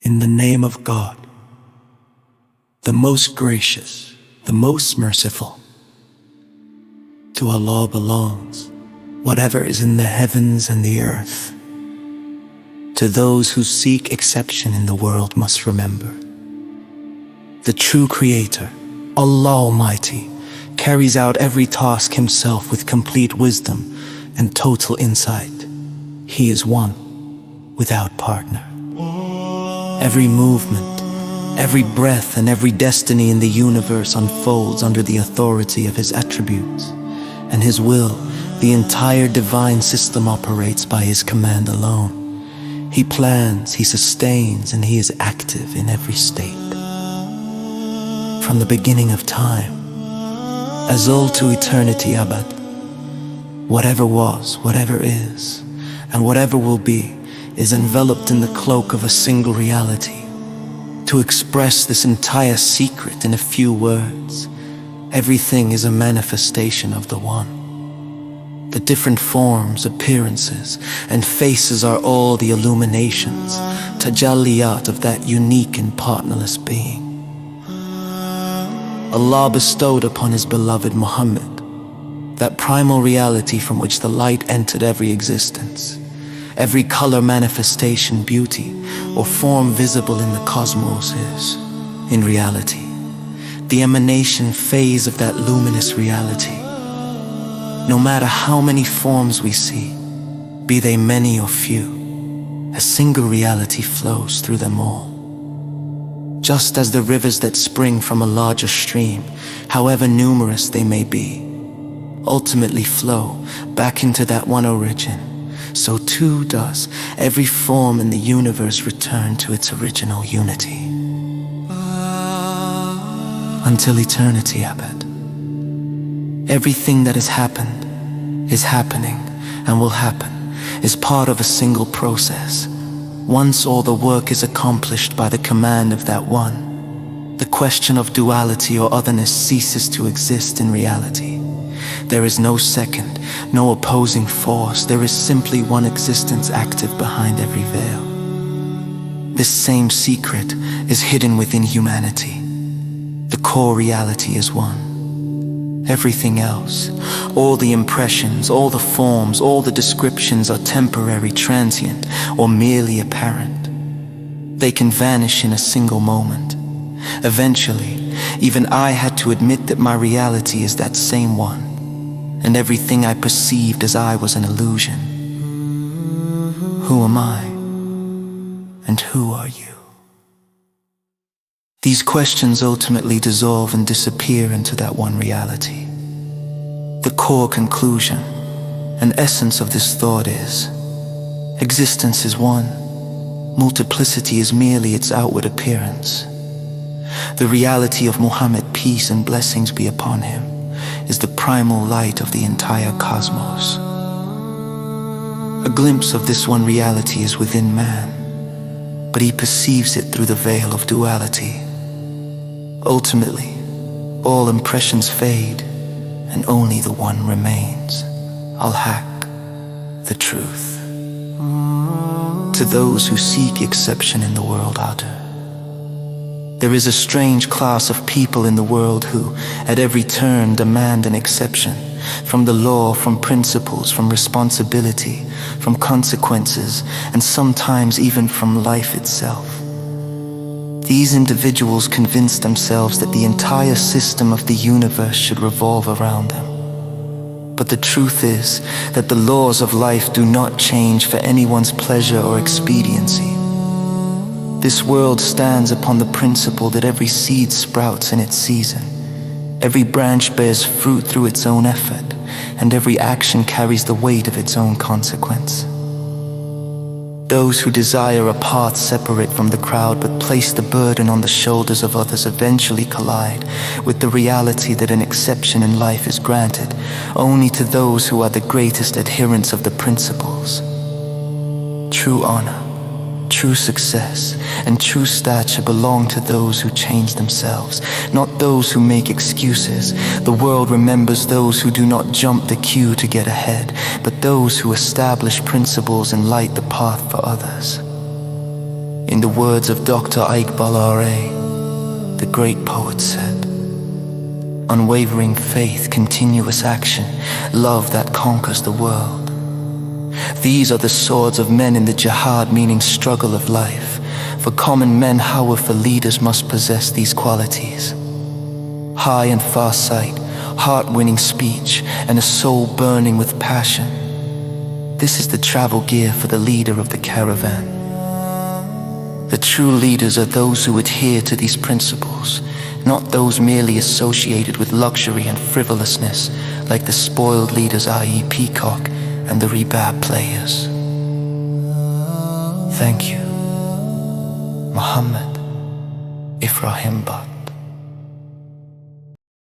In the name of God, the most gracious, the most merciful. To Allah belongs whatever is in the heavens and the earth. To those who seek exception in the world must remember, the true Creator, Allah Almighty, carries out every task Himself with complete wisdom and total insight. He is one, without partner. Every movement, every breath, and every destiny in the universe unfolds under the authority of His attributes and His will. The entire divine system operates by His command alone. He plans, He sustains, and He is active in every state. From the beginning of time, Azal to eternity, Abad, whatever was, whatever is, and whatever will be, is enveloped in the cloak of a single reality. To express this entire secret in a few words, everything is a manifestation of the One. The different forms, appearances, and faces are all the illuminations, tajalliyāt of that unique and partnerless being. Allah bestowed upon His beloved Muhammad that primal reality from which the light entered every existence. Every color, manifestation, beauty, or form visible in the cosmos is, in reality, the emanation phase of that luminous reality. No matter how many forms we see, be they many or few, a single reality flows through them all. Just as the rivers that spring from a larger stream, however numerous they may be, ultimately flow back into that one origin, so too does every form in the universe return to its original unity. Until eternity, Abad. Everything that has happened, is happening, and will happen, is part of a single process. Once all the work is accomplished by the command of that one, the question of duality or otherness ceases to exist in reality. There is no second, no opposing force. There is simply one existence active behind every veil. This same secret is hidden within humanity. The core reality is one. Everything else, all the impressions, all the forms, all the descriptions are temporary, transient, or merely apparent. They can vanish in a single moment. Eventually, even I had to admit that my reality is that same one, and everything I perceived as I was an illusion. Who am I? And who are you? These questions ultimately dissolve and disappear into that one reality. The core conclusion and essence of this thought is, existence is one, multiplicity is merely its outward appearance. The reality of Muhammad, peace and blessings be upon him, is the primal light of the entire cosmos. A glimpse of this one reality is within man, but he perceives it through the veil of duality. Ultimately, all impressions fade, and only the one remains, Al-Haq, the truth. To those who seek exception in the world, Ada, there is a strange class of people in the world who, at every turn, demand an exception from the law, from principles, from responsibility, from consequences, and sometimes even from life itself. These individuals convince themselves that the entire system of the universe should revolve around them. But the truth is that the laws of life do not change for anyone's pleasure or expediency. This world stands upon the principle that every seed sprouts in its season, every branch bears fruit through its own effort, and every action carries the weight of its own consequence. Those who desire a path separate from the crowd but place the burden on the shoulders of others eventually collide with the reality that an exception in life is granted only to those who are the greatest adherents of the principles. True honor, true success, and true stature belong to those who change themselves, not those who make excuses. The world remembers those who do not jump the queue to get ahead, but those who establish principles and light the path for others. In the words of Dr. Iqbal R.A., the great poet said, "Unwavering faith, continuous action, love that conquers the world. These are the swords of men in the jihad, meaning struggle of life. For common men, however, leaders must possess these qualities: high and far sight, heart-winning speech, and a soul burning with passion. This is the travel gear for the leader of the caravan." The true leaders are those who adhere to these principles, not those merely associated with luxury and frivolousness, like the spoiled leaders, i.e. peacock, and the rebab players. Thank you, Muhammad Ibrahim Butt.